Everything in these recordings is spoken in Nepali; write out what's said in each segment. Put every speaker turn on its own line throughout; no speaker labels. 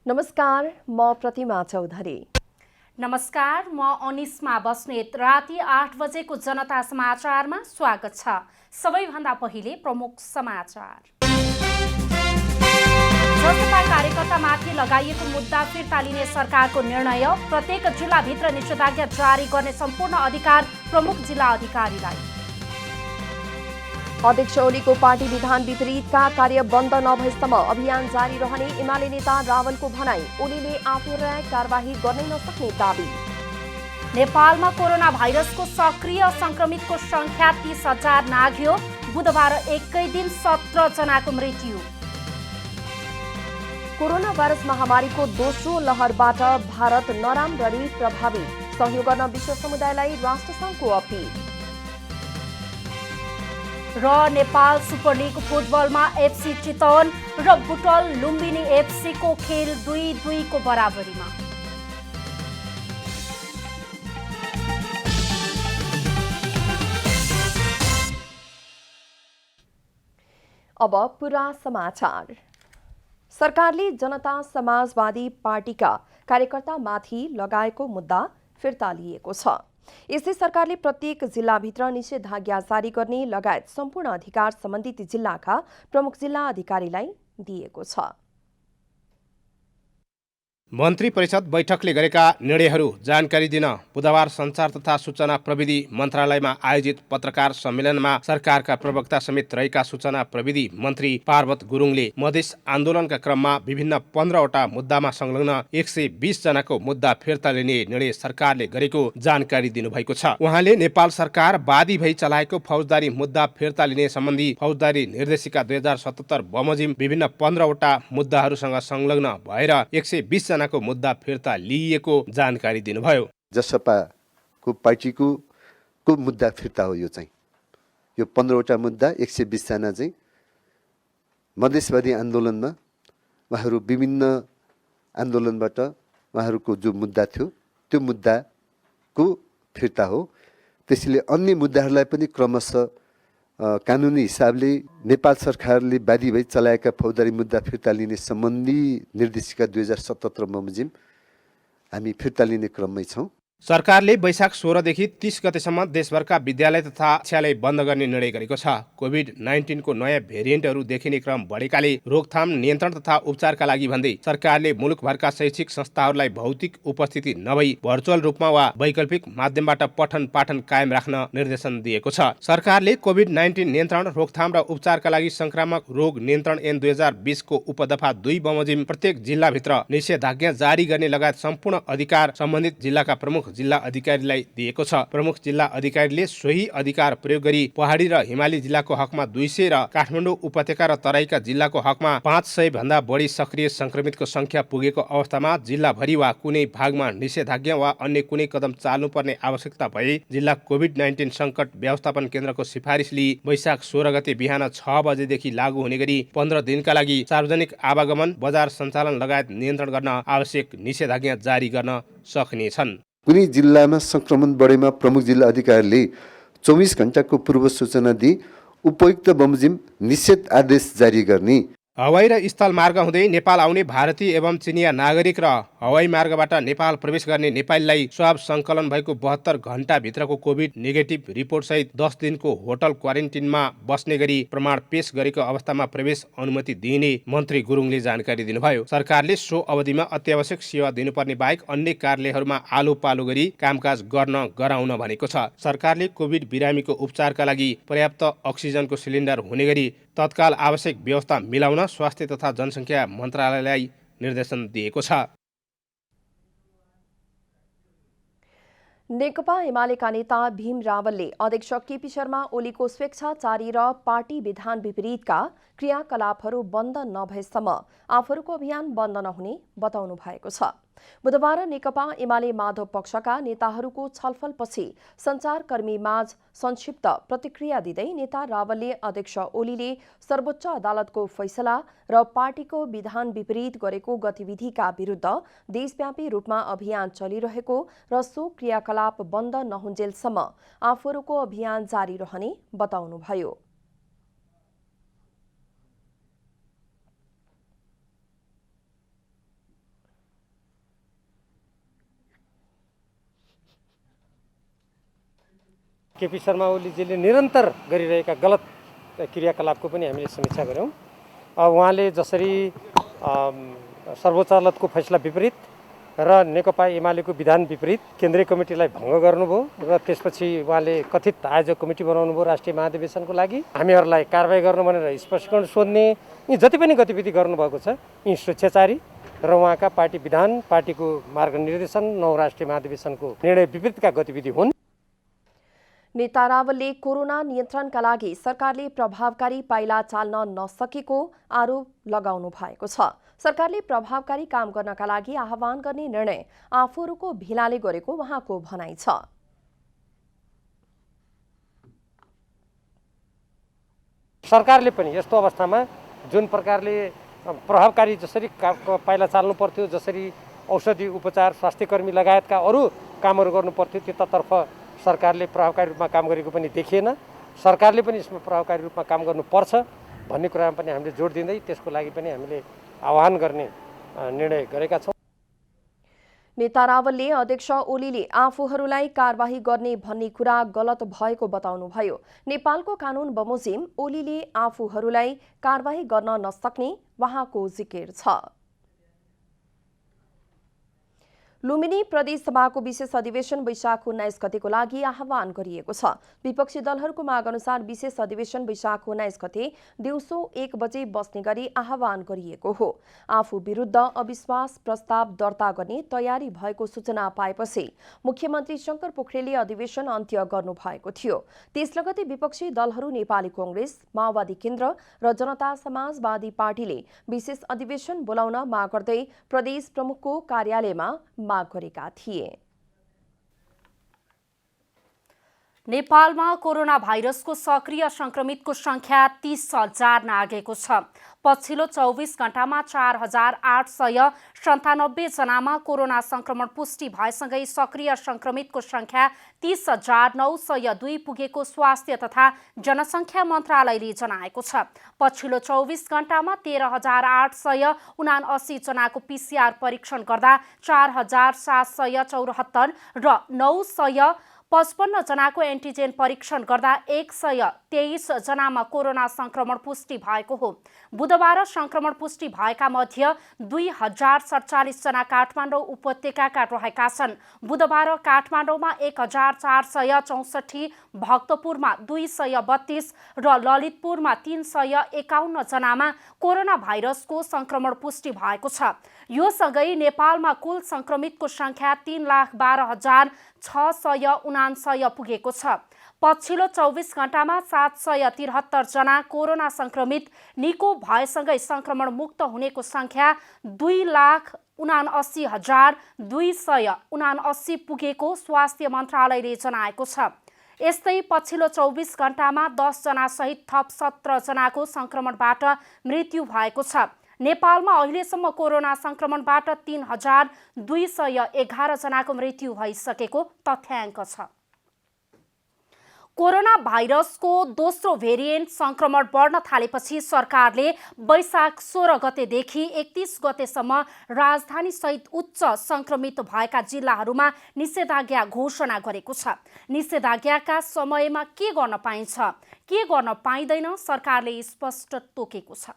नमस्कार, म प्रतिमा चौधरी।
नमस्कार, म अनिस्मा बस्नेत। राति 8 बजेको जनता समाचारमा स्वागत छ। सबैभन्दा पहिले प्रमुख समाचार। जसपा कार्यकर्तामाथि लगाइएको मुद्दा फिर्ता लिने सरकारको निर्णय। प्रत्येक जिल्लाभित्र निषेधाज्ञा जारी गर्ने सम्पूर्ण अधिकार प्रमुख जिल्ला अधिकारीलाई।
अध्यक्ष ओलीको पार्टी विधान विपरीतका कार्य बन्द नभएसम्म अभियान जारी रहने एमाले नेता रावलको भनाई। ओलीले आफूलाई कारबाही गर्नै नसक्ने दाबी।
नेपालमा कोरोना भाइरसको सक्रिय संक्रमितको संख्या 30,000 नाघ्यो। बुधबार एकै दिन 17 जनाको मृत्यु।
कोरोना भाइरस महामारीको दोस्रो लहरबाट भारत नराम्ररी प्रभावित। सहयोग गर्न विश्व समुदायलाई राष्ट्रसङ्घको अपील।
र नेपाल सुपर लिग फुटबलमा एफसी चितवन र बुटल लुम्बिनी एफसीको खेल 2-2 को बराबरीमा।
अब पुरा समाचार। सरकारले जनता समाजवादी पार्टीका कार्यकर्तामाथि लगाएको मुद्दा फिर्ता लिएको छ। यसै सरकारले प्रत्येक जिल्लाभित्र निषेधाज्ञा जारी गर्ने लगायत सम्पूर्ण अधिकार सम्बन्धित जिल्लाका प्रमुख जिल्ला अधिकारीलाई दिएको छ।
मन्त्री परिषद बैठकले गरेका निर्णयहरू जानकारी दिन बुधबार सञ्चार तथा सूचना प्रविधि मन्त्रालयमा आयोजित पत्रकार सम्मेलनमा सरकारका प्रवक्ता समेत रहेका सूचना प्रविधि मन्त्री पार्वत गुरुङले मधेस आन्दोलनका क्रममा विभिन्न 15वटा मुद्दामा संलग्न 120 जनाको मुद्दा फिर्ता लिने निर्णय सरकारले गरेको जानकारी दिनुभएको छ। उहाँले नेपाल सरकार वादी भई चलाएको फौजदारी मुद्दा फिर्ता लिने सम्बन्धी फौजदारी निर्देशिका 2077 बमोजिम विभिन्न 15वटा मुद्दाहरूसँग संलग्न भएर 120 जनाको मुद्दा फिर्ता लिइएको जानकारी दिनुभयो।
जसपाको पार्टीको मुद्दा फिर्ता हो। यो 15वटा मुद्दा 120 जना चाहिँ मधेसवादी आन्दोलनमा उहाँहरू विभिन्न आन्दोलनबाट उहाँहरूको जो मुद्दा थियो त्यो मुद्दाको फिर्ता हो। त्यसैले अन्य मुद्दाहरूलाई पनि क्रमशः कानुनी हिसाबले नेपाल सरकारले वादी भई चलाएका फौजदारी मुद्दा फिर्ता लिने सम्बन्धी निर्देशिका 2077 बमोजिम हामी फिर्ता लिने क्रममै छौँ।
सरकारले वैशाख 16 देखि 30 गतेसम्म देशभरका विद्यालय तथा शिक्षालय बन्द गर्ने निर्णय गरेको छ। कोभिड-19 को नयाँ भेरिएन्टहरू देखिने क्रम बढेकाले रोकथाम नियन्त्रण तथा उपचारका लागि भन्दै सरकारले मुलुकभरका शैक्षिक संस्थाहरूलाई भौतिक उपस्थिति नभई भर्चुअल रूपमा वा वैकल्पिक माध्यमबाट पठन पाठन कायम राख्न निर्देशन दिएको छ। सरकारले कोभिड-19 नियन्त्रण रोकथाम र उपचारका लागि संक्रामक रोग नियन्त्रण ऐन 2020 को उपदफा 2 बमोजिम प्रत्येक जिल्लाभित्र निषेधाज्ञा जारी गर्ने लगायत सम्पूर्ण अधिकार सम्बन्धित जिल्लाका प्रमुख जिल्ला अधिकारीलाई दिएको छ। प्रमुख जिल्ला अधिकारीले सोही अधिकार प्रयोग गरी पहाडी र हिमाली जिल्लाको हकमा 200 र काठमाडौँ उपत्यका र तराईका जिल्लाको हकमा 500 भन्दा बढी सक्रिय संक्रमितको संख्या पुगेको अवस्थामा जिल्लाभरि वा कुनै भागमा निषेधाज्ञा वा अन्य कुनै कदम चाल्नुपर्ने आवश्यकता भए जिल्ला कोभिड-19 संकट व्यवस्थापन केन्द्रको सिफारिस लिई वैशाख 16 गते बिहान 6 बजेदेखि लागू हुने गरी 15 दिनका लागि सार्वजनिक आवागमन बजार सञ्चालन लगायत नियन्त्रण गर्न आवश्यक निषेधाज्ञा जारी गर्न सक्नेछन्।
कुनै जिल्लामा संक्रमण बढेमा प्रमुख जिल्ला अधिकारीले 24 घण्टाको पूर्व सूचना दिई उपयुक्त बमोजिम निषेध आदेश जारी गर्ने।
हवाई र स्थल मार्ग हुँदै नेपाल आउने भारतीय एवं चिनिया नागरिक र हवाई मार्गबाट नेपाल प्रवेश गर्ने नेपालीलाई स्वाब सङ्कलन भएको 72 घण्टाभित्रको कोभिड नेगेटिभ रिपोर्ट सहित 10 दिनको होटल क्वारेन्टिनमा बस्ने गरी प्रमाण पेश गरेको अवस्थामा प्रवेश अनुमति दिइने मन्त्री गुरुङले जानकारी दिनुभयो। सरकारले सो अवधिमा अत्यावश्यक सेवा दिनुपर्ने बाहेक अन्य कार्यालयहरूमा आलो पालो गरी कामकाज गर्न गराउन भनेको छ। सरकारले कोभिड बिरामीको उपचारका लागि पर्याप्त अक्सिजनको सिलिन्डर हुने गरी तत्काल आवश्यक व्यवस्था मिलाउन स्वास्थ्य तथा जनसङ्ख्या मन्त्रालयलाई निर्देशन दिएको छ।
नेकपा एमालेका नेता भीम रावलले अध्यक्ष केपी शर्मा ओलीको स्वेच्छाचारी र पार्टी विधान विपरीतका क्रियाकलापहरू बन्द नभएसम्म आफूहरूको अभियान बन्द नहुने बताउनु भएको छ। बुधबार नेकपा एमाले माधव पक्षका नेताहरूको छलफलपछि सञ्चारकर्मीमाझ संक्षिप्त प्रतिक्रिया दिँदै नेता रावलले अध्यक्ष ओलीले सर्वोच्च अदालतको फैसला र पार्टीको विधान विपरीत गरेको गतिविधिका विरुद्ध देशव्यापी रूपमा अभियान चलिरहेको र सो क्रियाकलाप बन्द नहुन्जेलसम्म आफूहरूको अभियान जारी रहने बताउनुभयो।
केपी शर्मा ओलीजीले निरन्तर गरिरहेका गलत क्रियाकलापको पनि हामीले समीक्षा गऱ्यौँ। उहाँले जसरी सर्वोच्च अदालतको फैसला विपरीत र नेकपा एमालेको विधान विपरीत केन्द्रीय कमिटीलाई भङ्ग गर्नुभयो र त्यसपछि उहाँले कथित आयोजक कमिटी बनाउनुभयो राष्ट्रिय महाधिवेशनको लागि। हामीहरूलाई कारबाही गर्नु भनेर स्पष्टीकरण सोध्ने यी जति पनि गतिविधि गर्नुभएको छ यी स्वेच्छाचारी र उहाँका पार्टी विधान पार्टीको मार्गनिर्देशन 9 राष्ट्रिय महाधिवेशनको निर्णय विपरीतका गतिविधि हुन्।
नेता रावलले कोरोना नियन्त्रणका लागि सरकारले प्रभावकारी पाइला चाल्न नसकेको आरोप लगाउनु भएको छ। सरकारले प्रभावकारी काम गर्नका लागि आह्वान गर्ने निर्णय आफूहरूको भिलाले गरेको उहाँको भनाइ छ।
सरकारले पनि यस्तो अवस्थामा जुन प्रकारले प्रभावकारी जसरी पाइला चाल्नु पर्थ्यो, जसरी औषधि उपचार स्वास्थ्यकर्मी लगायतका अरू कामहरू गर्नु पर्थ्यो त्यतातर्फ सरकारले प्रभावकारी रूपमा काम गरेको पनि देखिएन। सरकारले पनि यसमा प्रभावकारी रूपमा काम गर्नुपर्छ भन्ने कुरामा पनि हामीले जोड दिँदै त्यसको लागि पनि हामीले आह्वान गर्ने निर्णय गरेका छौँ।
नेता रावलले अध्यक्ष ओलीले आफूहरूलाई कारबाही गर्ने भन्ने कुरा गलत भएको बताउनुभयो। नेपालको कानून बमोजिम ओलीले आफूहरूलाई कारबाही गर्न नसक्ने उहाँको जिकिर छ। लुम्बिनी प्रदेश सभाको विशेष अधिवेशन वैशाख 19 गतेको लागि आह्वान गरिएको छ। विपक्षी दलहरूको माग अनुसार विशेष अधिवेशन वैशाख 19 गते दिउँसो 1 बजे बस्ने गरी आह्वान गरिएको हो। आफू विरुद्ध अविश्वास प्रस्ताव दर्ता गर्ने तयारी भएको सूचना पाएपछि मुख्यमन्त्री शंकर पोखरेलले अधिवेशन अन्त्य गर्नुभएको थियो। त्यस लगतै विपक्षी दलहरू नेपाली कांग्रेस, माओवादी केन्द्र र जनता समाजवादी पार्टीले विशेष अधिवेशन बोलाउन माग गर्दै प्रदेश प्रमुखको कार्यालयमा माग गरेका थिए।
नेपालमा कोरोना भाइरसको सक्रिय संक्रमितको संख्या 30,000 नागेको छ। पछिल्लो 24 घण्टामा 4,897 जनामा कोरोना संक्रमण पुष्टि भएसँगै सक्रिय संक्रमितको संख्या 30,902 पुगेको स्वास्थ्य तथा जनसंख्या मन्त्रालयले जनाएको छ। पछिल्लो 24 घण्टामा 13,879 जनाको PCR परीक्षण गर्दा 4,774 र 955 जनाको एन्टिजेन परीक्षण गर्दा 123 जनामा कोरोना संक्रमण पुष्टि भएको हो। बुधबार संक्रमण पुष्टि भएका मध्ये 2047 जना काठमाडौँ उपत्यकाका रहेका छन्। बुधबार काठमाडौँमा 1464, भक्तपुरमा 232 र ललितपुरमा 351 जनामा कोरोना भाइरसको संक्रमण पुष्टि भएको छ। यो सँगै नेपालमा कुल संक्रमितको संख्या 3,12,679 पुगेको छ। पछिल्लो 24 घण्टामा 773 जना कोरोना संक्रमित निको भएसँगै संक्रमण मुक्त हुनेको संख्या 2,79,279 पुगेको स्वास्थ्य मन्त्रालयले जनाएको छ। यस्तै पछिल्लो 24 घण्टामा 10 जना सहित थप 17 जनाको संक्रमणबाट मृत्यु भएको छ। नेपालमा अहिलेसम्म कोरोना संक्रमणबाट 3,211 जनाको मृत्यु भइसकेको तथ्याङ्क छ। कोरोना भाइरसको दोस्रो भेरिएन्ट संक्रमण बढ्न थालेपछि सरकारले वैशाख 16 गतेदेखि 31 गतेसम्म राजधानी सहित उच्च संक्रमित भएका जिल्लाहरूमा निषेधाज्ञा घोषणा गरेको छ। निषेधाज्ञाका समयमा के गर्न पाइन्छ, के गर्न पाइँदैन सरकारले स्पष्ट तोकेको छ।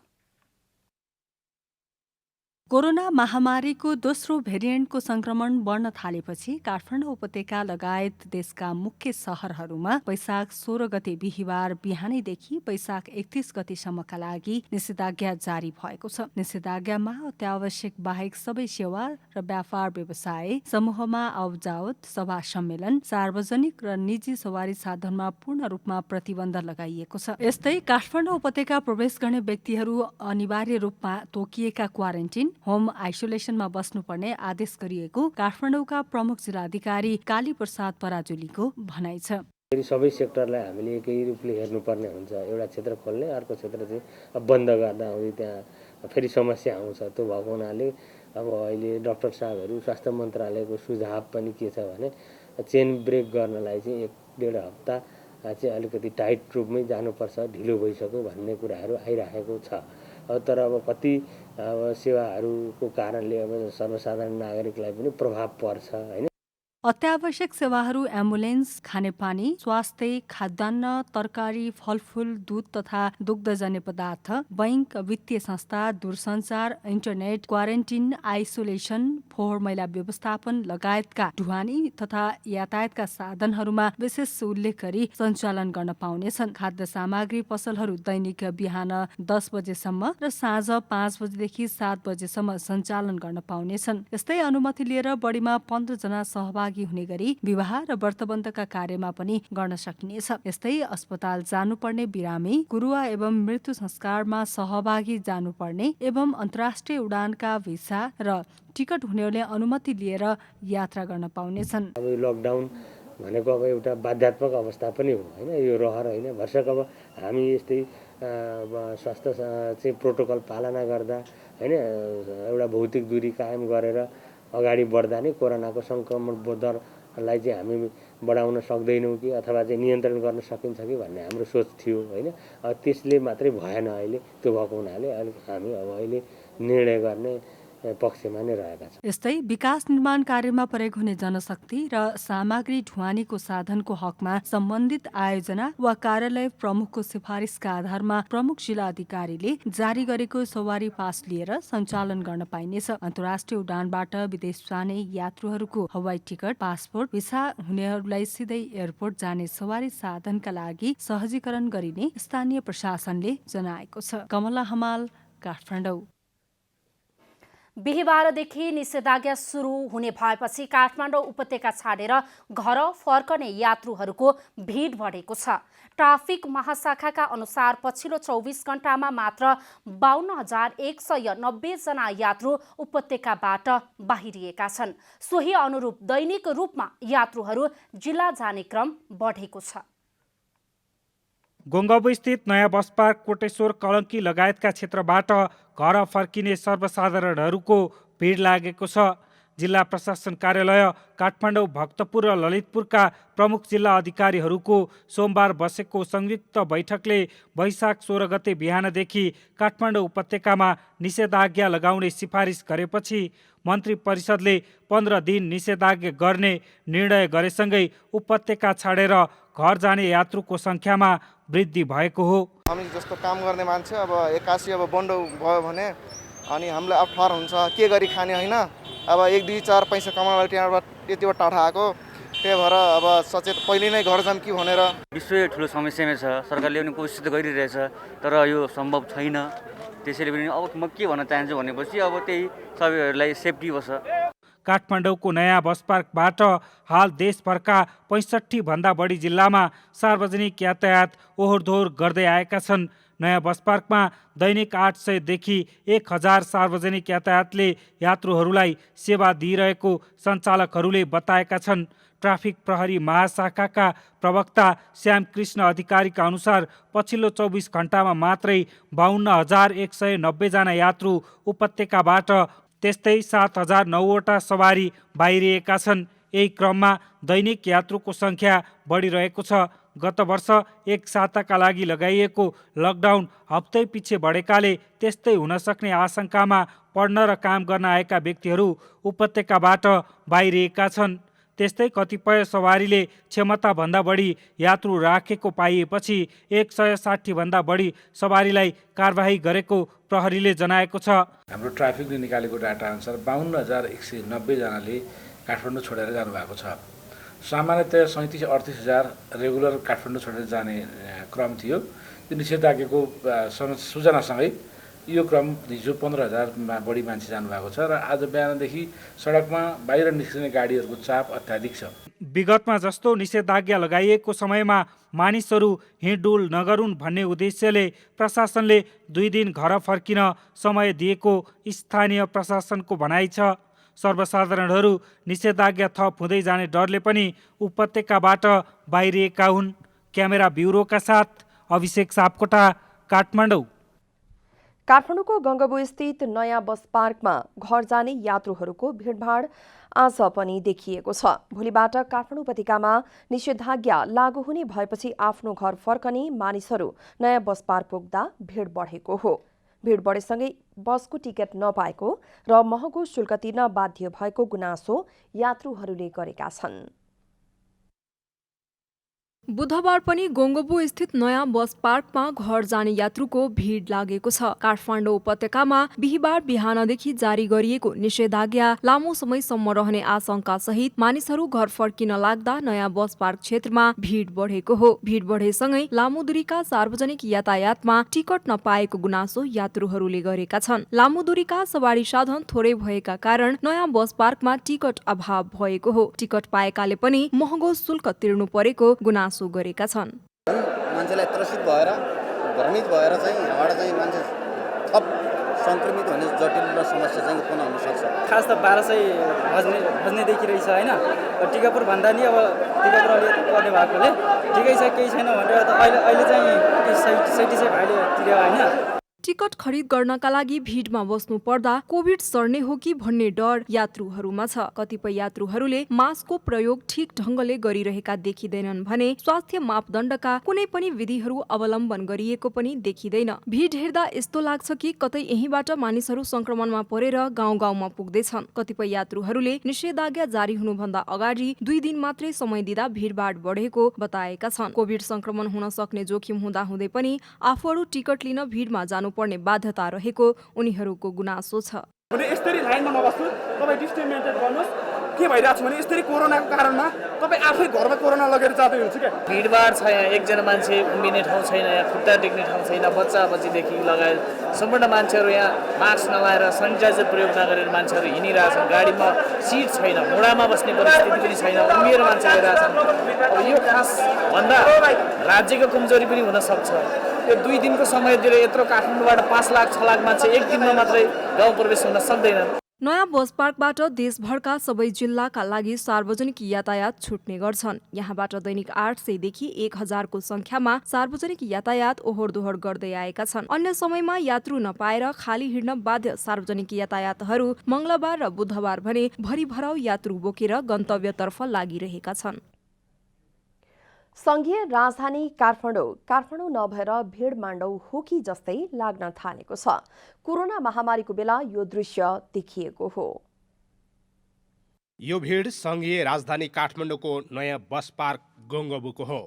कोरोना महामारीको दोस्रो भेरिएन्टको संक्रमण बढ्न थालेपछि काठमाडौँ उपत्यका लगायत देशका मुख्य शहरहरूमा वैशाख 16 गते बिहिबार बिहानैदेखि वैशाख 31 गतेसम्मका लागि निषेधाज्ञा जारी भएको छ। निषेधाज्ञामा अत्यावश्यक बाहेक सबै सेवा र व्यापार व्यवसाय, समूहमा आवजावत, सभा सम्मेलन, सार्वजनिक र निजी सवारी साधनमा पूर्ण रूपमा प्रतिबन्ध लगाइएको छ। यस्तै काठमाडौँ उपत्यका प्रवेश गर्ने व्यक्तिहरू अनिवार्य रूपमा तोकिएका क्वारेन्टिन, होम आइसोलेसनमा बस्नुपर्ने आदेश गरिएको काठमाडौँका प्रमुख जिल्लाधिकारी काली प्रसाद पराजुलीको भनाइ छ।
फेरि सबै सेक्टरलाई हामीले एकै रूपले हेर्नुपर्ने हुन्छ। एउटा क्षेत्र खोल्ने, अर्को क्षेत्र चाहिँ बन्द गर्दा त्यहाँ फेरि समस्या आउँछ। त्यो भएको हुनाले अब अहिले डाक्टर साहबहरू स्वास्थ्य मन्त्रालयको सुझाव पनि के छ भने चेन ब्रेक गर्नलाई चाहिँ 1-1.5 हप्ता चाहिँ अलिकति टाइट रूपमै जानुपर्छ, ढिलो भइसक्यो भन्ने कुराहरू आइरहेको छ। तर अब कति सेवाहरूको कारणले अब सर्वसाधारण नागरिकलाई पनि प्रभाव पर्छ हैन।
अत्यावश्यक सेवाहरू एम्बुलेन्स, खानेपानी, स्वास्थ्य, खाद्यान्न, तरकारी, फलफूल, दूध तथा दुग्धजन्य पदार्थ, बैंक, वित्तीय संस्था, दूरसञ्चार, इन्टरनेट, क्वारेन्टिन, आइसोलेसन, फोहोर मैला व्यवस्थापन लगायतका ढुवानी तथा यातायातका साधनहरूमा विशेष उल्लेख गरी सञ्चालन गर्न पाउनेछन्। खाद्य सामग्री पसलहरू दैनिक बिहान 10 बजेसम्म र साँझ 5 बजेदेखि 7 बजेसम्म सञ्चालन गर्न पाउनेछन्। यस्तै अनुमति लिएर बढीमा 15 जना सहभागी हुने गरी विवाह र व्रतबन्धका कार्यमा पनि गर्न सकिनेछ। यस्तै अस्पताल जानुपर्ने बिरामी, गुरुवा एवं मृत्यु संस्कारमा सहभागी जानुपर्ने एवं अन्तर्राष्ट्रिय उडानका भिसा र टिकट हुनेहरूले अनुमति लिएर यात्रा गर्न पाउनेछन्।
अब लकडाउन भनेको अब एउटा बाध्यात्मक अवस्था पनि हो होइन, यो रहर होइन। भर्सक अब हामी यस्तै स्वास्थ्य चाहिँ प्रोटोकल पालना गर्दा होइन, एउटा भौतिक दूरी कायम गरेर अगाडि बढ्दा नै कोरोनाको सङ्क्रमण दरलाई चाहिँ हामी बढाउन सक्दैनौँ कि अथवा चाहिँ नियन्त्रण गर्न सकिन्छ कि भन्ने हाम्रो सोच थियो होइन। त्यसले मात्रै भएन, अहिले त्यो भएको हुनाले हामी अब अहिले निर्णय गर्ने पक्षमा नै रहेका छौँ।
यस्तै विकास निर्माण कार्यमा प्रयोग हुने जनशक्ति र सामग्री ढुवानीको साधनको हकमा सम्बन्धित आयोजना वा कार्यालय प्रमुखको सिफारिसका आधारमा प्रमुख जिल्ला अधिकारीले जारी गरेको सवारी पास लिएर सञ्चालन गर्न पाइनेछ। अन्तर्राष्ट्रिय उडानबाट विदेश जाने यात्रुहरूको हवाई टिकट, पासपोर्ट, भिसा हुनेहरूलाई सिधै एयरपोर्ट जाने सवारी साधनका लागि सहजीकरण गरिने स्थानीय प्रशासनले जनाएको छ। कमला हमाल, काठमाडौँ।
बिहिबारदेखि निषेधाज्ञा सुरु हुने भएपछि काठमाडौँ उपत्यका छाडेर घर फर्कने यात्रुहरूको भिड बढेको छ। ट्राफिक महाशाखाका अनुसार पछिल्लो 24 घण्टामा मात्र 52,190 जना यात्रु उपत्यकाबाट बाहिरिएका छन्। सोही अनुरूप दैनिक रूपमा यात्रुहरू जिल्ला जाने क्रम बढेको छ।
गोङ्गबु स्थित नयाँ बस पार्क, कोटेश्वर, कलङ्की लगायतका क्षेत्रबाट घर फर्किने सर्वसाधारणहरूको भिड लागेको छ। जिल्ला प्रशासन कार्यालय काठमाडौँ, भक्तपुर र ललितपुरका प्रमुख जिल्ला अधिकारीहरूको सोमबार बसेको संयुक्त बैठकले वैशाख 16 गते बिहानदेखि काठमाडौँ उपत्यकामा निषेधाज्ञा लगाउने सिफारिस गरेपछि मन्त्री परिषदले 15 दिन निषेधाज्ञा गर्ने निर्णय गरेसँगै उपत्यका छाडेर घर जाने यात्रुको सङ्ख्यामा वृद्धि भएको हो।
हामी जस्तो काम गर्ने मान्छे अब एक्कासी अब बन्द भयो भने अनि हामीलाई अप्ठ्यारो हुन्छ, के गरी खाने होइन। अब 1, 2, 4 पैसा कमाउनलाई त्यहाँबाट यतिबाट टाढा आएको, त्यही भएर अब सचेत पहिले नै घर जाम कि भनेर।
विश्वै ठुलो समस्यामा छ, सरकारले पनि कोसिस त गरिरहेछ तर यो सम्भव छैन। त्यसैले पनि अब म के भन्न चाहन्छु भनेपछि अब त्यही सबैहरूलाई सेफ्टी बस्छ।
काठमाडौँको नयाँ बस पार्कबाट हाल देशभरका 65 भन्दा बढी जिल्लामा सार्वजनिक यातायात ओहोरदोहोर गर्दै आएका छन्। नयाँ बस पार्कमा दैनिक 800 देखि 1000 सार्वजनिक यातायातले यात्रुहरूलाई सेवा दिइरहेको सञ्चालकहरूले बताएका छन्। ट्राफिक प्रहरी महाशाखाका प्रवक्ता श्याम कृष्ण अधिकारीका अनुसार पछिल्लो 24 घण्टामा मात्रै 52,190 जना यात्रु उपत्यकाबाट, त्यस्तै 7,009वटा सवारी बाहिरिएका छन्। यही क्रममा दैनिक यात्रुको सङ्ख्या बढिरहेको छ। गत वर्ष एक साताका लागि लगाइएको लकडाउन हप्तै पछि बढेकाले त्यस्तै हुन सक्ने आशंकामा पढ्न र काम गर्न आएका व्यक्तिहरू उपत्यकाबाट बाहिरिएका छन्। त्यस्तै कतिपय सवारीले क्षमताभन्दा बढी यात्रु राखेको पाइएपछि 160 भन्दा बढी सवारीलाई कारबाही गरेको प्रहरीले जनाएको छ।
हाम्रो ट्राफिकले निकालेको डाटा अनुसार 52,190 जनाले काठमाडौँ छोडेर जानुभएको छ। सामान्यतया 37-38 हजार रेगुलर काठमाडौँ छोडेर जाने क्रम थियो। त्यो निषेधाज्ञाको सूचनासँगै यो क्रम हिजो 15,000मा बढी मान्छे जानुभएको छ र आज बिहानदेखि सडकमा बाहिर निस्किने गाडीहरूको चाप अत्याधिक छ।
विगतमा जस्तो निषेधाज्ञा लगाइएको समयमा मानिसहरू हिँडडुल नगरून् भन्ने उद्देश्यले प्रशासनले 2 दिन घर फर्किन समय दिएको स्थानीय प्रशासनको भनाइ छ। सर्वसाधारणहरू निषेधाज्ञा थप हुँदै जाने डरले पनि उपत्यकाबाट बाहिरिएका हुन्। क्यामेरा ब्युरोका साथ अभिषेक सापकोटा, काठमाडौँ।
काठमाडौँको गङ्गबु स्थित नयाँ बस पार्कमा घर जाने यात्रुहरूको भिडभाड आज पनि देखिएको छ। भोलिबाट काठमाडौँ उपत्यकामा निषेधाज्ञा लागू हुने भएपछि आफ्नो घर फर्कने मानिसहरू नयाँ बस पार्क पुग्दा भिड बढेको हो। भिड बढेसँगै बसको टिकट नपाएको र महँगो शुल्क तिर्न बाध्य भएको गुनासो यात्रुहरूले गरेका छन्।
बुधबार पनि गोङ्गबु स्थित नयाँ बस पार्कमा घर जाने यात्रुको भिड लागेको छ। काठमाडौँ उपत्यकामा बिहिबार बिहानदेखि जारी गरिएको निषेधाज्ञा लामो समयसम्म रहने आशंका सहित मानिसहरू घर फर्किन लाग्दा नयाँ बस पार्क क्षेत्रमा भिड बढेको हो। भिड बढेसँगै लामो दूरीका सार्वजनिक यातायातमा टिकट नपाएको गुनासो यात्रुहरूले गरेका छन्। लामो दूरीका सवारी साधन थोरै भएका कारण नयाँ बस पार्कमा टिकट अभाव भएको हो। टिकट पाएकाले पनि महँगो शुल्क तिर्नु परेको गुनासो गरेका छन्।
मान्छेलाई त्रसित भएर भ्रमित भएर चाहिँ यहाँबाट चाहिँ मान्छे थप संक्रमित हुने जटिल र समस्या चाहिँ उत्पन्न हुन सक्छ।
खास त 1200 बज्ने देखिरहेछ होइन। टिकापुर भन्दा नि अब टिकापुर अलि पर्ने भएकोले ठिकै छ केही छैन भनेर त अहिले चाहिँ 60 भाइले तिर्यो होइन।
टिकट खरिद गर्नका लागि भिडमा बस्नु पर्दा कोभिड सर्ने हो कि भन्ने डर यात्रुहरूमा छ। कतिपय यात्रुहरूले मास्कको प्रयोग ठिक ढंगले गरिरहेका देखिँदैनन् भने स्वास्थ्य मापदण्डका कुनै पनि विधिहरू अवलम्बन गरिएको पनि देखिँदैन। भिड हेर्दा यस्तो लाग्छ कि कतै यहीँबाट मानिसहरू संक्रमणमा परेर गाउँ गाउँमा पुग्दैछन्। कतिपय यात्रुहरूले निषेधाज्ञा जारी हुनुभन्दा अगाडि 2 दिन मात्रै समय दिँदा भिडभाड बढेको बताएका छन्। कोभिड संक्रमण हुन सक्ने जोखिम हुँदाहुँदै पनि आफूहरू टिकट लिन भिडमा जानु पर्ने बाध्यता रहेको उनीहरूको गुनासो छ।
यसरी लाइनमा नबस्नु, तपाईँ डिस्टेन्स मेन्टेन गर्नुहोस्। के भइरहेको छ भने यसरी कोरोनाको कारणमा तपाईँ आफै घरमा कोरोना लगेर जाँदै हुन्छ क्या।
भिडभाड छ यहाँ, एकजना मान्छे उभिने ठाउँ छैन, यहाँ खुट्टा टेक्ने ठाउँ छैन। बच्चा बच्चीदेखि लगायत सम्पूर्ण मान्छेहरू यहाँ मास्क नलाएर सेनिटाइजर प्रयोग नगरेर मान्छेहरू हिँडिरहेछन्। गाडीमा सिट छैन, घोडामा बस्ने परिस्थिति पनि छैन, उभिएर मान्छे गइरहेछन्। अब यो खास भन्दा राज्यको कमजोरी पनि हुन सक्छ। यो 2 दिनको समय दिएर यत्रो काठमाडौँबाट 5 लाख 6 लाख मान्छे एक दिनमा मात्रै गाउँ प्रवेश हुन सक्दैनन्।
नयाँ बस पार्कबाट देशभरका सबै जिल्लाका लागि सार्वजनिक यातायात छुट्ने गर्छन्। यहाँबाट दैनिक 800 देखि 1000 को संख्यामा सार्वजनिक यातायात ओहोर दोहोर गर्दै आएका छन्। अन्य समयमा यात्रु नपाएर खाली हिँड्न बाध्य सार्वजनिक यातायातहरू मंगलबार र बुधबार भने भरिभराउ यात्रु बोकेर गन्तव्यतर्फ लागिरहेका छन्।
संघीय राजधानी काठमाडौँ नभएर भिडमाण्डौ हो कि जस्तै लाग्न थालेको छ। कोरोना महामारीको बेला यो दृश्य देखिएको हो।
यो भिड संघीय राजधानी काठमाडौँको नयाँ बस पार्क गोङ्गबुको हो।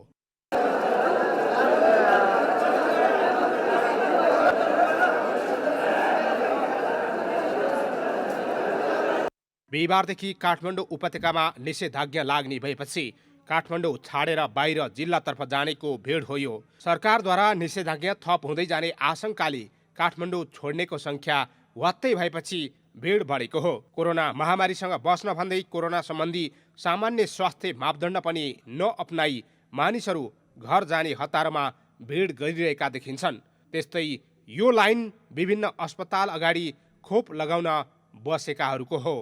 बिहिबारदेखि काठमाडौँ उपत्यकामा निषेधाज्ञा लाग्ने भएपछि काठमाडौँ छाडेर बाहिर जिल्लातर्फ जानेको भिड हो यो। सरकारद्वारा निषेधाज्ञा थप हुँदै जाने आशंकाले काठमाडौँ छोड्नेको संख्या वात्तै भएपछि भिड बढेको हो। कोरोना महामारीसँग बस्न भन्दै कोरोना सम्बन्धी सामान्य स्वास्थ्य मापदण्ड पनि नअपनाई मानिसहरू घर जाने हतारमा भिड गरिरहेका देखिन्छन्। त्यस्तै यो लाइन विभिन्न अस्पताल अगाडि खोप लगाउन बसेकाहरूको हो।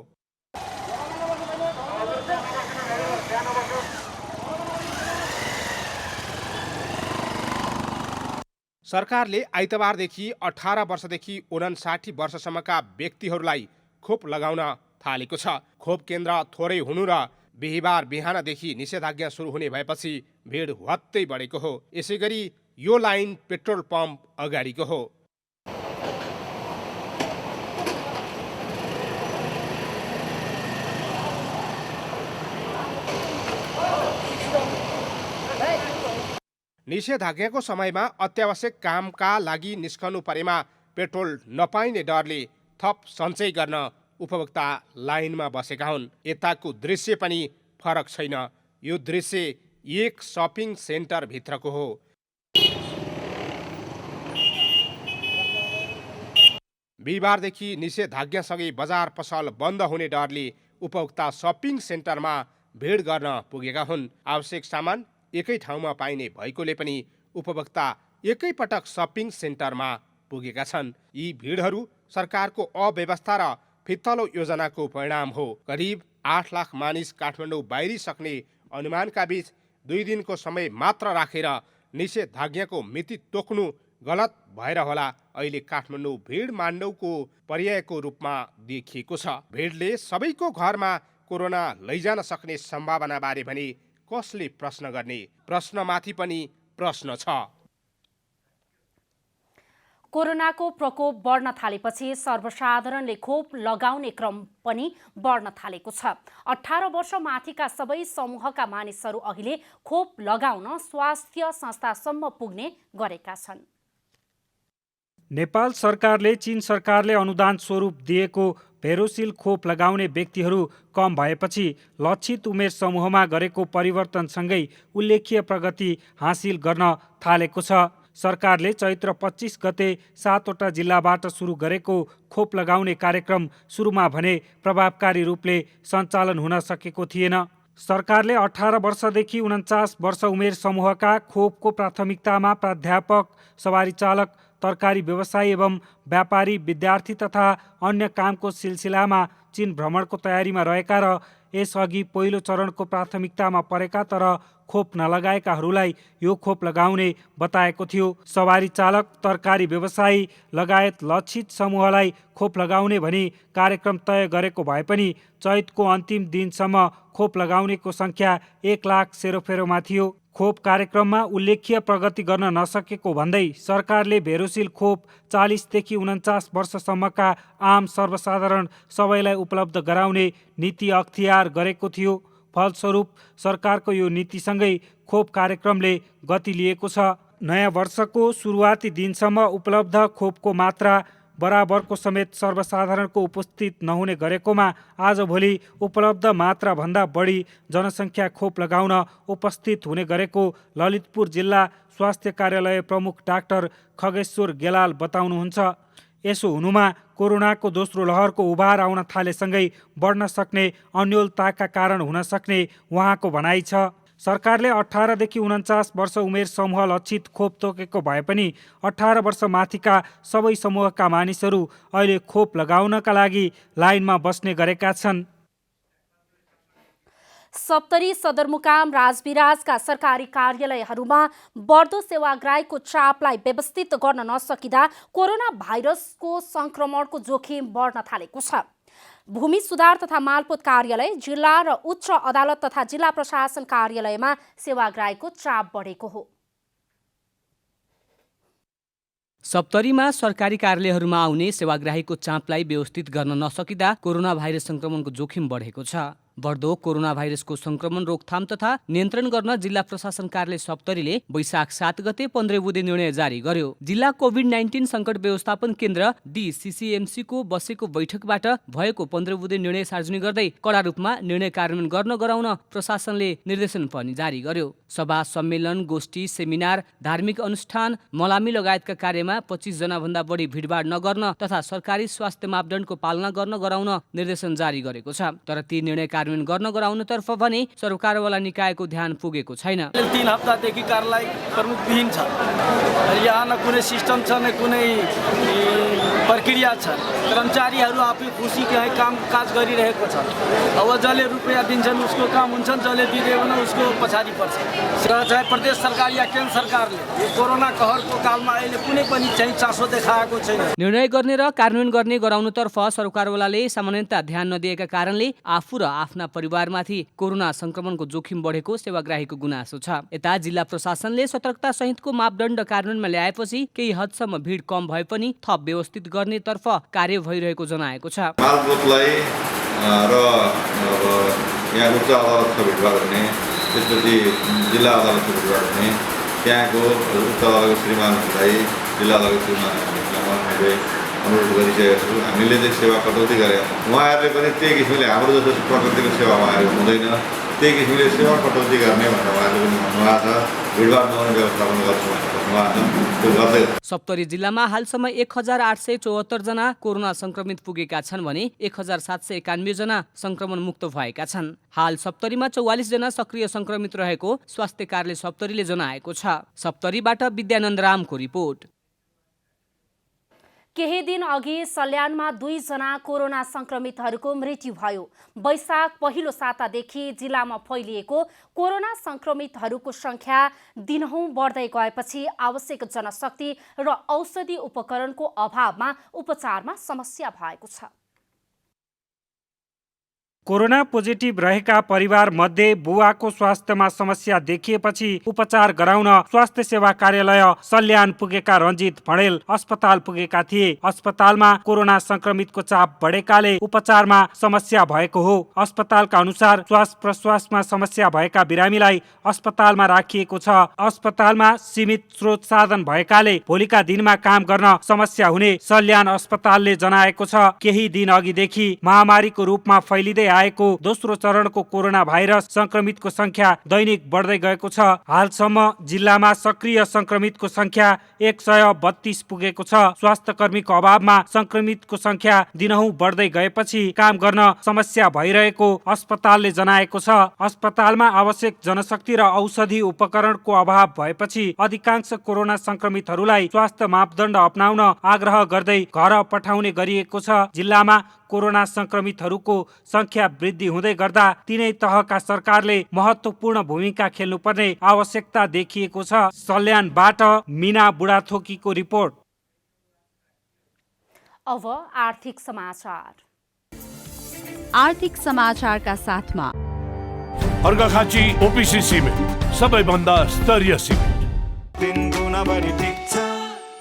सरकारले आइतबारदेखि 18 वर्षदेखि 59 वर्षसम्मका व्यक्तिहरूलाई खोप लगाउन थालेको छ। खोप केन्द्र थोरै हुनु र बिहिबार बिहानदेखि निषेधाज्ञा सुरु हुने भएपछि भिड हत्तै बढेको हो। यसैगरी यो लाइन पेट्रोल पम्प अगाडिको हो। निषेधाज्ञाको समयमा अत्यावश्यक कामका लागि निस्कनु परेमा पेट्रोल नपाइने डरले थप सञ्चय गर्न उपभोक्ता लाइनमा बसेका हुन्। यताको दृश्य पनि फरक छैन। यो दृश्य एक सपिङ सेन्टर भित्रको हो। बिहिबारदेखि निषेधाज्ञासँगै बजार पसल बन्द हुने डरले उपभोक्ता सपिङ सेन्टरमा भिड गर्न पुगेका हुन्। आवश्यक सामान एकै ठाउँमा पाइने भएकोले पनि उपभोक्ता एकैपटक सपिङ सेन्टरमा पुगेका छन्। यी भिडहरू सरकारको अव्यवस्था र फित्तलो योजनाको परिणाम हो। करिब 8 लाख मानिस काठमाडौँ बाहिरिसक्ने अनुमानका बीच 2 दिनको समय मात्र राखेर निषेधाज्ञाको मिति तोक्नु गलत भएर होला अहिले काठमाडौँ भिड माण्डौको पर्यायको रूपमा देखिएको छ। भिडले सबैको घरमा कोरोना लैजान सक्ने सम्भावना बारे भने कसले प्रश्न गर्ने? प्रश्नमाथि पनि प्रश्न छ।
कोरोनाको प्रकोप बढ्न थालेपछि सर्वसाधारणले खोप लगाउने क्रम पनि बढ्न थालेको छ। 18 वर्ष माथिका सबै समूहका मानिसहरू अहिले खोप लगाउन स्वास्थ्य संस्थासम्म पुग्ने गरेका छन्।
नेपाल सरकारले चीन सरकारले अनुदान स्वरूप दिएको भेरोसिल खोप लगाउने व्यक्तिहरू कम भएपछि लक्षित उमेर समूहमा गरेको परिवर्तनसँगै उल्लेख्य प्रगति हासिल गर्न थालेको छ। सरकारले चैत्र 25 गते 7वटा जिल्लाबाट सुरु गरेको खोप लगाउने कार्यक्रम सुरुमा भने प्रभावकारी रूपले सञ्चालन हुन सकेको थिएन। सरकारले 18 वर्षदेखि 49 वर्ष उमेर समूहका खोपको प्राथमिकतामा प्राध्यापक, सवारी चालक, तरकारी व्यवसायी एवं व्यापारी, विद्यार्थी तथा अन्य कामको सिलसिलामा चीन भ्रमणको तयारीमा रहेका र यसअघि पहिलो चरणको प्राथमिकतामा परेका तर खोप नलगाएकाहरूलाई यो खोप लगाउने बताएको थियो। सवारी चालक, तरकारी व्यवसायी लगायत लक्षित समूहलाई खोप लगाउने भनी कार्यक्रम तय गरेको भए पनि चैतको अन्तिम दिनसम्म खोप लगाउनेको सङ्ख्या 1 लाख सेरोफेरोमा थियो। खोप कार्यक्रममा उल्लेख्य प्रगति गर्न नसकेको भन्दै सरकारले भेरोसिल खोप 40 देखि 49 वर्षसम्मका आम सर्वसाधारण सबैलाई उपलब्ध गराउने नीति अख्तियार गरेको थियो। फलस्वरूप सरकारको यो नीतिसँगै खोप कार्यक्रमले गति लिएको छ। नयाँ वर्षको सुरुवाती दिनसम्म उपलब्ध खोपको मात्रा बराबरको समेत सर्वसाधारणको उपस्थित नहुने गरेकोमा आजभोलि उपलब्ध मात्राभन्दा बढी जनसङ्ख्या खोप लगाउन उपस्थित हुने गरेको ललितपुर जिल्ला स्वास्थ्य कार्यालय प्रमुख डाक्टर खगेश्वर गेलाल बताउनुहुन्छ। यसो हुनुमा कोरोनाको दोस्रो लहरको उभार आउन थालेसँगै बढ्न सक्ने अन्योलताका कारण हुन सक्ने उहाँको भनाइ छ। सरकारले 18 देखि 49 वर्ष उमेर समूह लक्षित खोप तोकेको भए पनि 18 वर्ष माथिका सबै समूहका मानिसहरू अहिले खोप लगाउनका लागि लाइनमा बस्ने गरेका छन्।
सप्तरी सदरमुकाम राजविराजका सरकारी कार्यालयहरूमा बढ्दो सेवाग्राहीको चापलाई व्यवस्थित गर्न नसकिँदा कोरोना भाइरसको संक्रमणको जोखिम बढ्न थालेको छ। भूमि सुधार तथा मालपोत कार्यालय, जिल्ला र उच्च अदालत तथा जिल्ला प्रशासन कार्यालयमा सेवाग्राहीको चाप बढेको हो।
सप्तरीमा सरकारी कार्यालयहरूमा आउने सेवाग्राहीको चापलाई व्यवस्थित गर्न नसकिँदा कोरोना भाइरस संक्रमणको जोखिम बढेको छ। बढ्दो कोरोना भाइरसको संक्रमण रोकथाम तथा नियन्त्रण गर्न जिल्ला प्रशासन कार्यालय सप्तरीले वैशाख 7 गते 15 बुधे निर्णय जारी गर्यो। जिल्ला कोभिड-19 सङ्कट व्यवस्थापन केन्द्र DCCMC को बसेको बैठकबाट भएको 15 बुधे निर्णय सार्वजनिक गर्दै कडा रूपमा निर्णय कार्यान्वयन गर्न गराउन प्रशासनले निर्देशन पनि जारी गर्यो। सभा, सम्मेलन, गोष्ठी, सेमिनार, धार्मिक अनुष्ठान, मलामी लगायतका कार्यमा 25 जना भन्दा बढी भिडभाड नगर्न तथा सरकारी स्वास्थ्य मापदण्डको पालना गर्न गराउन निर्देशन जारी गरेको छ। तर ती निर्णय कार्यान्वयन गर्न गराउनतर्फ भने सरकारवाला निकायको ध्यान पुगेको छैन।
3 हप्तादेखि कार्यालय प्रमुखविहीन छ। यहाँ न कुनै सिस्टम छ न कुनै प्रक्रिया छ। कर्मचारीहरू आफै खुसी के काम काज गरिरहेको छ। अब जसले रुपियाँ दिन्छन् उसको काम हुन्छन्, जसले दिँदैन उसको पछाडि पर्छ। चाहे प्रदेश सरकार या केन्द्र सरकारले यो कोरोना कहरको कालमा अहिले कुनै पनि चाहिँ चासो देखाएको छैन।
निर्णय गर्ने र कार्यान्वयन गर्ने गराउनतर्फ सरकारवालाले सामान्यतया ध्यान नदिएका कारणले आफू र आफ्ना परिवारमाथि कोरोना संक्रमणको जोखिम बढेको सेवाग्राहीको गुनासो छ। यता जिल्ला प्रशासनले सतर्कता सहितको मापदण्ड कार्यान्वयनमा ल्याएपछि केही हदसम्म भिड कम भए पनि थप व्यवस्थित गर्नेतर्फ कार्य भइरहेको जनाएको छ।
मालपोतलाई र यहाँ उच्च अदालतको भिडभाड हुने, त्यसपछि जिल्ला अदालतको भिडभाड हुने, त्यहाँको उच्च अदालतको श्रीमानहरूलाई जिल्ला अदालतको श्रीमानहरूलाई मैले अनुरोध गरिसकेका छु। हामीले चाहिँ सेवा कटौती गरेका छौँ। उहाँहरूले पनि त्यही किसिमले हाम्रो जस्तो प्रकृतिको सेवा उहाँहरू हुँदैन, त्यही किसिमले सेवा कटौती गर्ने भनेर उहाँहरूले पनि भन्नुभएको छ। भिडभाड नहुने व्यवस्थापन गर्छु भनेर भन्नुभएको छ, त्यो गर्दै।
सप्तरी जिल्लामा हालसम्म 1874 जना कोरोना संक्रमित पुगेका छन् भने 1791 जना संक्रमण मुक्त भएका छन्। हाल सप्तरीमा 44 जना सक्रिय संक्रमित रहेको स्वास्थ्य कार्यालय सप्तरीले जनाएको छ। सप्तरीबाट विद्यानन्द रामको रिपोर्ट।
केही दिन अघि सल्यानमा 2 जना कोरोना संक्रमितहरूको मृत्यु भयो। वैशाख पहिलो सातादेखि जिल्लामा फैलिएको कोरोना संक्रमितहरूको संख्या दिनहुँ बढ्दै गएपछि आवश्यक जनशक्ति र औषधि उपकरणको अभावमा उपचारमा समस्या भएको छ।
कोरोना पोजिटिभ रहेका परिवार मध्ये बुवाको स्वास्थ्यमा समस्या देखिएपछि उपचार गराउन स्वास्थ्य सेवा कार्यालय सल्यान पुगेका रञ्जित भणेल अस्पताल पुगेका थिए। अस्पतालमा कोरोना संक्रमितको चाप बढेकाले उपचारमा समस्या भएको हो। अस्पतालका अनुसार श्वास प्रश्वासमा समस्या भएका बिरामीलाई अस्पतालमा राखिएको छ। अस्पतालमा सीमित स्रोत साधन भएकाले भोलिका दिनमा काम गर्न समस्या हुने सल्यान अस्पतालले जनाएको छ। केही दिन अघिदेखि महामारीको रूपमा फैलिँदै आएको दोस्रो चरणको कोरोना भाइरस संक्रमितको संख्या दैनिक बढ्दै गएको छ। हालसम्म जिल्लामा सक्रिय संक्रमितको संख्या 132 पुगेको छ। स्वास्थ्य कर्मीको अभावमा संक्रमितको संख्या दिनहुँ बढ्दै गएपछि काम गर्न समस्या भइरहेको अस्पतालले जनाएको छ। अस्पतालमा आवश्यक जनशक्ति र औषधि उपकरणको अभाव भएपछि अधिकांश कोरोना संक्रमितहरूलाई स्वास्थ्य मापदण्ड अपनाउन आग्रह गर्दै घर पठाउने गरिएको छ। जिल्लामा कोरोना संक्रमितहरूको संख्या वृद्धि हुँदै गर्दा तीनै तहका सरकारले महत्त्वपूर्ण भूमिका खेल्नुपर्ने आवश्यकता देखिएको छ। सल्यानबाट मिना बुढाथोकीको रिपोर्ट।
अब आर्थिक समाचार।
आर्थिक समाचारका साथमा
अर्घाखाँची ओपिसी सिमेन्ट सबैभन्दा स्तरीय सिमेन्ट।
3 गुणा बढी टिक्छ।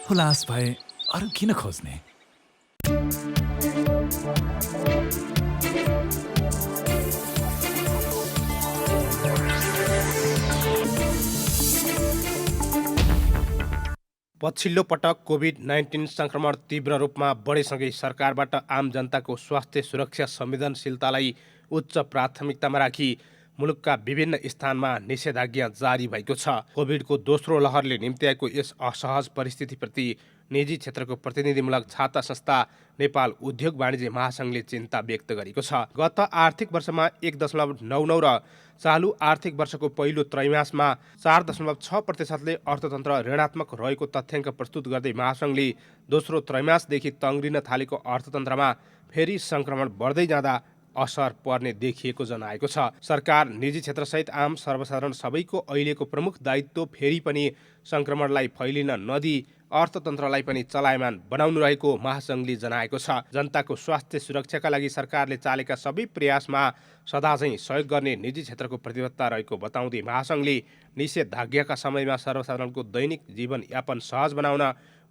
हुलास भए अरू किन खोज्ने।
पछिल्लो पटक कोभिड-19 संक्रमण तीव्र रूपमा बढेसँगै सरकारबाट आम जनताको स्वास्थ्य सुरक्षा संवेदनशीलतालाई उच्च प्राथमिकतामा राखी मुलुकका विभिन्न स्थानमा निषेधाज्ञा जारी भएको छ। कोभिडको दोस्रो लहरले निम्त्याएको यस असहज परिस्थितिप्रति निजी क्षेत्रको प्रतिनिधिमूलक छाता संस्था नेपाल उद्योग वाणिज्य महासङ्घले चिन्ता व्यक्त गरेको छ। गत आर्थिक वर्षमा 1.99 र चालु आर्थिक वर्षको पहिलो त्रैमासमा 4.6%ले अर्थतन्त्र ऋणात्मक रहेको तथ्याङ्क प्रस्तुत गर्दै महासङ्घले दोस्रो त्रैमासदेखि तङ्ग्रिन थालेको अर्थतन्त्रमा फेरि संक्रमण बढ्दै जाँदा असर पर्ने देखिएको जनाएको छ। सरकार, निजी क्षेत्रसहित आम सर्वसाधारण सबैको अहिलेको प्रमुख दायित्व फेरि पनि संक्रमणलाई फैलिन नदिई अर्थतन्त्रलाई पनि चलायमान बनाउनु रहेको महासङ्घले जनाएको छ। जनताको स्वास्थ्य सुरक्षाका लागि सरकारले चालेका सबै प्रयासमा सदाझैँ सहयोग गर्ने निजी क्षेत्रको प्रतिबद्धता रहेको बताउँदै महासङ्घले निषेधाज्ञाका समयमा सर्वसाधारणको दैनिक जीवनयापन सहज बनाउन,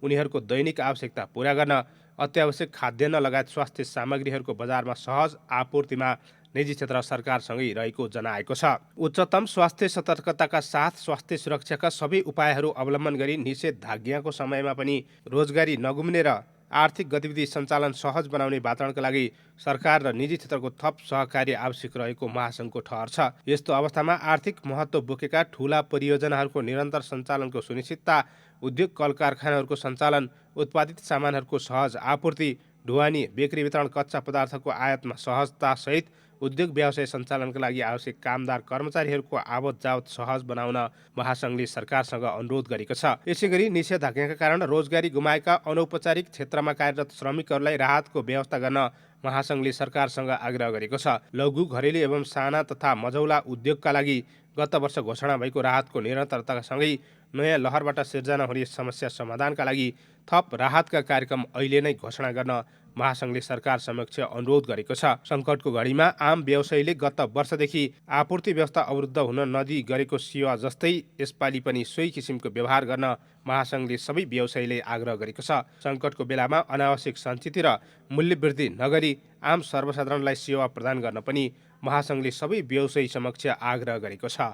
उनीहरूको दैनिक आवश्यकता पूरा गर्न, अत्यावश्यक खाद्यान्न लगायत स्वास्थ्य सामग्रीहरूको बजारमा सहज आपूर्तिमा निजी क्षेत्र सरकारसँगै रहेको जनाएको छ। उच्चतम स्वास्थ्य सतर्कताका साथ स्वास्थ्य सुरक्षाका सबै उपायहरू अवलम्बन गरी निषेधाज्ञाको समयमा पनि रोजगारी नगुम्ने र आर्थिक गतिविधि सञ्चालन सहज बनाउने वातावरणका लागि सरकार र निजी क्षेत्रको थप सहकार्य आवश्यक रहेको महासङ्घको ठहर छ। यस्तो अवस्थामा आर्थिक महत्त्व बोकेका ठूला परियोजनाहरूको निरन्तर सञ्चालनको सुनिश्चितता, उद्योग कल कारखानाहरूको सञ्चालन, उत्पादित सामानहरूको सहज आपूर्ति, ढुवानी, बिक्री वितरण, कच्चा पदार्थको आयातमा सहजता सहित उद्योग व्यवसाय सञ्चालनका लागि आवश्यक कामदार कर्मचारीहरूको आवत जावत सहज बनाउन महासङ्घले सरकारसँग अनुरोध गरेको छ। यसैगरी निषेधाज्ञाका कारण रोजगारी गुमाएका अनौपचारिक क्षेत्रमा कार्यरत श्रमिकहरूलाई राहतको व्यवस्था गर्न महासङ्घले सरकारसँग आग्रह गरेको छ। लघु, घरेलु एवं साना तथा मझौला उद्योगका लागि गत वर्ष घोषणा भएको राहतको निरन्तरतासँगै नयाँ लहरबाट सिर्जना हुने समस्या समाधानका लागि थप राहतका कार्यक्रम अहिले नै घोषणा गर्न महासङ्घले सरकार समक्ष अनुरोध गरेको छ। सङ्कटको घडीमा आम व्यवसायीले गत वर्षदेखि आपूर्ति व्यवस्था अवरुद्ध हुन नदिई गरेको सेवा जस्तै यसपालि पनि सोही किसिमको व्यवहार गर्न महासङ्घले सबै व्यवसायीले आग्रह गरेको छ। सङ्कटको बेलामा अनावश्यक सञ्चित र मूल्यवृद्धि नगरी आम सर्वसाधारणलाई सेवा प्रदान गर्न पनि महासङ्घले सबै व्यवसायी समक्ष आग्रह गरेको छ।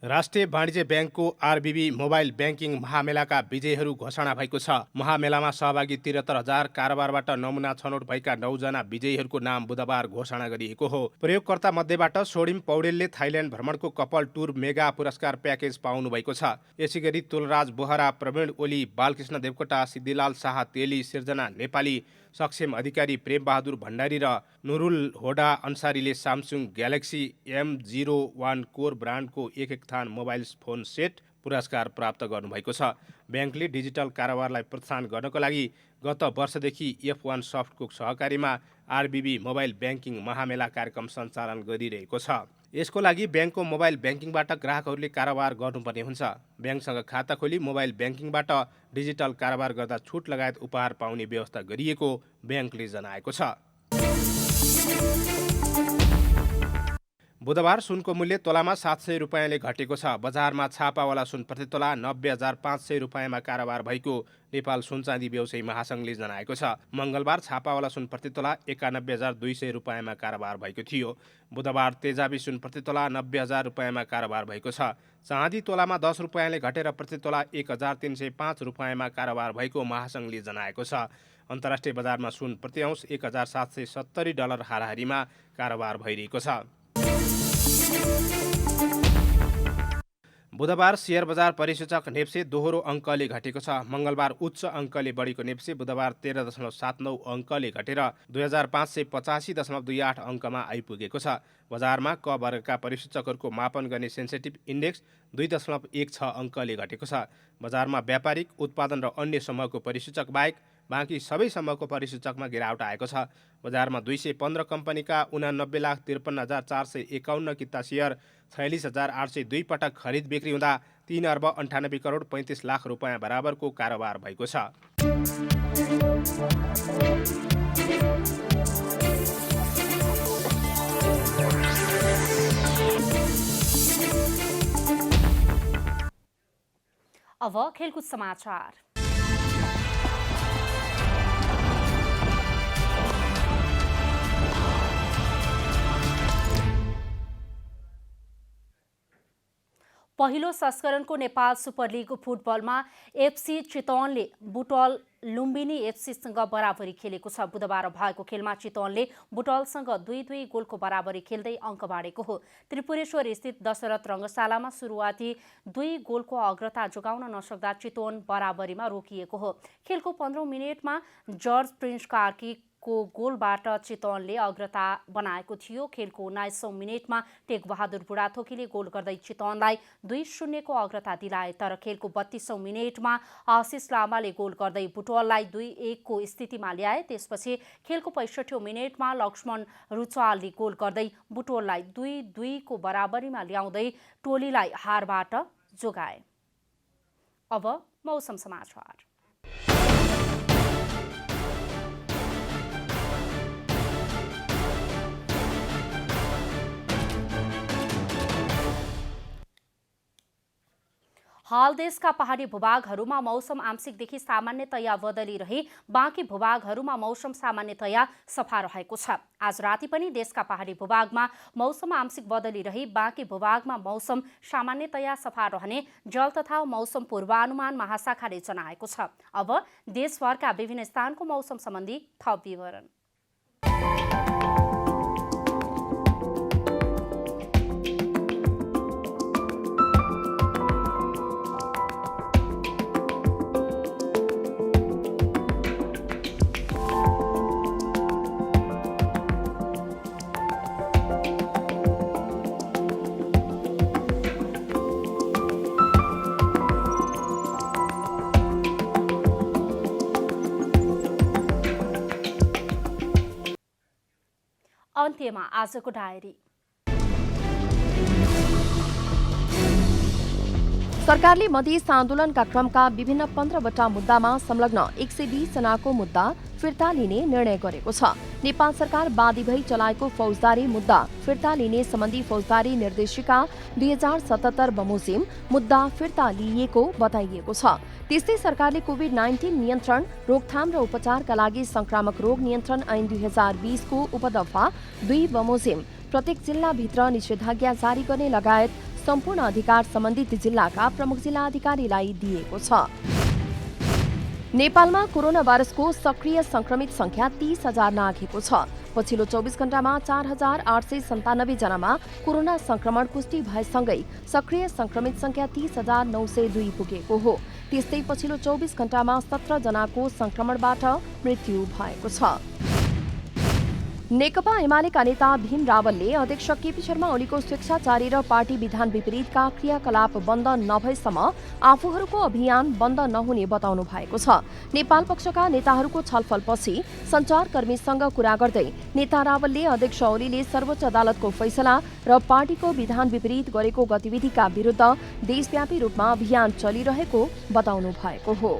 राष्ट्रिय वाणिज्य ब्याङ्कको आरबिबी मोबाइल ब्याङ्किङ महामेलाका विजयीहरू घोषणा भएको छ। महामेलामा सहभागी 73,000 कारोबारबाट नमुना छनौट भएका 9 जना विजयीहरूको नाम बुधबार घोषणा गरिएको हो। प्रयोगकर्ता मध्येबाट सोडिम पौडेलले थाइल्यान्ड भ्रमणको कपाल टुर मेगा पुरस्कार प्याकेज पाउनु भएको छ। यसैगरी तुलराज बोहरा, प्रवीण ओली, बालकृष्ण देवकोटा, सिद्धिलाल शाह तेली, सिर्जना नेपाली, सक्षम अधिकारी, प्रेम बहादुर भण्डारी र नुरुल होडा अन्सारीले सामसुङ ग्यालेक्सी M01 कोर ब्रान्डको एक थान मोबाइल फोन सेट पुरस्कार प्राप्त गर्नुभएको छ। ब्याङ्कले डिजिटल कारोबारलाई प्रोत्साहन गर्नको लागि गत वर्षदेखि F1 सफ्टको सहकारीमा आरबिबी मोबाइल ब्याङ्किङ महामेला कार्यक्रम सञ्चालन गरिरहेको छ। यसको लागि ब्याङ्कको मोबाइल ब्याङ्किङबाट ग्राहकहरूले कारोबार गर्नुपर्ने हुन्छ। ब्याङ्कसँग खाता खोली मोबाइल ब्याङ्किङबाट डिजिटल कारोबार गर्दा छुट लगायत उपहार पाउने व्यवस्था गरिएको ब्याङ्कले जनाएको छ। बुधबार सुनको मूल्य तोलामा 700 रुपियाँले घटेको छ। बजारमा छापावाला सुन प्रति तोला 90,500 रुपियाँमा कारोबार भएको नेपाल सुनचाँदी व्यवसायी महासङ्घले जनाएको छ। मङ्गलबार छापावाला सुन प्रति तोला 91,200 रुपियाँमा कारोबार भएको थियो। बुधबार तेजाबी सुन प्रति तोला 90,000 रुपियाँमा कारोबार भएको छ। चाँदी तोलामा 10 रुपियाँले घटेर प्रति तोला 1,305 रुपियाँमा कारोबार भएको महासङ्घले जनाएको छ। अन्तर्राष्ट्रिय बजारमा सुन प्रति औँस $1,770 हाराहारीमा कारोबार भइरहेको छ। बुधबार शेयर बजार परिसूचक नेप्से दोहोरो अङ्कले घटेको छ। मङ्गलबार उच्च अङ्कले बढेको नेप्से बुधबार 13.79 अङ्कले घटेर 2585.28 अङ्कमा आइपुगेको छ। बजारमा क वर्गका परिसूचकहरूको मापन गर्ने सेन्सेटिभ इन्डेक्स 2.16 अङ्कले घटेको छ। बजारमा व्यापारिक, उत्पादन र अन्य समूहको परिसूचक बाहेक बाँकी सबै समूहको परिसूचकमा गिरावट आएको छ। बजारमा 215 कम्पनीका 89,53,451 किता सेयर 46,802 पटक खरिद बिक्री हुँदा 3,98,35,00,000 रुपियाँ बराबरको कारोबार भएको छ।
अब खेलकुद समाचार। पहिलो संस्करणको नेपाल सुपर लिग फुटबलमा एफसी चितवनले बुटवल लुम्बिनी एफसीसँग बराबरी खेलेको छ। बुधबार भएको खेलमा चितवनले बुटवलसँग 2-2 गोलको बराबरी खेल्दै अङ्क बाँडेको हो। त्रिपुरेश्वर स्थित दशरथ रङ्गशालामा सुरुवाती 2 गोलको अग्रता जोगाउन नसक्दा चितवन बराबरीमा रोकिएको हो। खेलको 15औं मिनेटमा जर्ज प्रिन्स कार्कीको गोलबाट चितवनले अग्रता बनाएको थियो। खेलको 19औं मिनेटमा टेकबहादुर बुढाथोकीले गोल गर्दै चितवनलाई 2-0 को अग्रता दिलाए। तर खेलको 32औं मिनेटमा आशिष लामाले गोल गर्दै बुटवललाई 2-1 को स्थितिमा ल्याए। त्यसपछि खेलको 65औं मिनेटमा लक्ष्मण रुचालले गोल गर्दै बुटवललाई 2-2 को बराबरीमा ल्याउँदै टोलीलाई हारबाट जोगाए। अब मौसम समाचार। हाल देशका पहाडी भूभागहरूमा मौसम आंशिकदेखि सामान्यतया बदली रही बाँकी भूभागहरूमा मौसम सामान्यतया सफा रहेको छ। आज राति पनि देशका पहाडी भूभागमा मौसम आंशिक बदली रही बाँकी भूभागमा मौसम सामान्यतया सफा रहने जल तथा मौसम पूर्वानुमान महाशाखाले जनाएको छ। अब देशभरका विभिन्न स्थानको मौसम सम्बन्धी थप विवरण। अन्त्यमा आजको डायरी।
सरकारले मधेस आन्दोलनका क्रमका विभिन्न 15वटा मुद्दामा संलग्न 120 जनाको मुद्दा फिर्ता लिने निर्णय गरेको छ। नेपाल सरकार बादी भई चलाएको फौजदारी मुद्दा फिर्ता लिने सम्बन्धी फौजदारी निर्देशिका 2077 बमोजिम मुद्दा फिर्ता लिइएको बताइएको छ। त्यस्तै सरकारले कोभिड-19 नियन्त्रण, रोकथाम र उपचारका लागि संक्रामक रोग नियन्त्रण ऐन 2020 को उपदफा 2 बमोजिम प्रत्येक जिल्लाभित्र निषेधाज्ञा जारी गर्ने लगायत सम्पूर्ण अधिकार सम्बन्धित जिल्लाका प्रमुख जिल्ला अधिकारीलाई दिएको छ। नेपालमा कोरोना भाइरसको सक्रिय संक्रमित संख्या 30,000 नाघेको छ। पछिल्लो 24 घण्टामा 4,897 जनामा कोरोना संक्रमण पुष्टि भएसँगै सक्रिय संक्रमित संख्या 30,902 पुगेको हो। त्यस्तै पछिल्लो 24 घण्टामा 17 जनाको संक्रमणबाट मृत्यु भएको छ। नेकपा एमालेका नेता भीम रावलले अध्यक्ष केपी शर्मा ओलीको स्वेच्छाचारी र पार्टी विधान विपरीतका क्रियाकलाप बन्द नभएसम्म आफूहरूको अभियान बन्द नहुने बताउनु भएको छ। नेपाल पक्षका नेताहरूको छलफलपछि सञ्चारकर्मीसँग कुरा गर्दै नेता रावलले अध्यक्ष ओलीले सर्वोच्च अदालतको फैसला र पार्टीको विधान विपरीत गरेको गतिविधिका विरुद्ध देशव्यापी रूपमा अभियान चलिरहेको बताउनु भएको हो।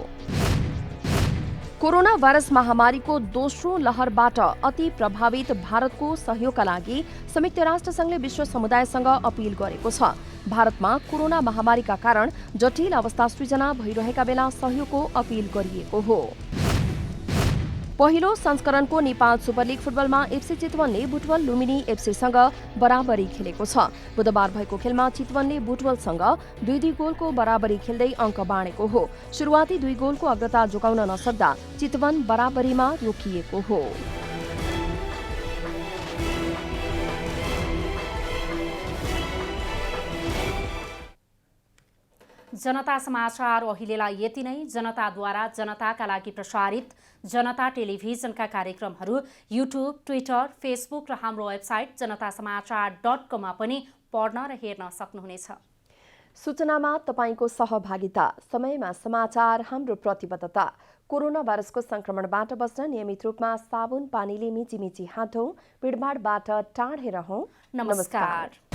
कोरोना भाइरस महामारीको दोस्रो लहरबाट अति प्रभावित भारतको सहयोगका लागि संयुक्त राष्ट्रसङ्घले विश्व समुदायसँग अपील गरेको छ। भारतमा कोरोना महामारीका कारण जटिल अवस्था सृजना भइरहेका बेला सहयोगको अपील गरिएको हो। पहिलो संस्करणको नेपाल सुपर लिग फुटबलमा एफसी चितवनले बुटवल लुम्बिनी एफसीसँग बराबरी खेलेको छ। बुधबार भएको खेलमा चितवनले बुटवलसँग 2-2 गोलको बराबरी खेल्दै अङ्क बाँडेको हो। सुरुवाती 2 गोलको अग्रता जोगाउन नसक्दा चितवन बराबरीमा रोकिएको हो।
जनता समाचार अहिलेलाई यति नै। जनताद्वारा जनताका लागि प्रसारित जनता टेलिभिजनका कार्यक्रमहरू युट्युब, ट्विटर, फेसबुक र हाम्रो वेबसाइट जनतासमाचार.com मा पनि पढ्न र हेर्न सक्नुहुनेछ।
सूचनामा तपाईको सहभागिता, समयमा समाचार हाम्रो प्रतिबद्धता। कोरोना भाइरसको संक्रमणबाट बच्न नियमित रूपमा साबुन पानीले मिची हात धौँ, भिडभाडबाट टाढै रहौं।
नमस्कार।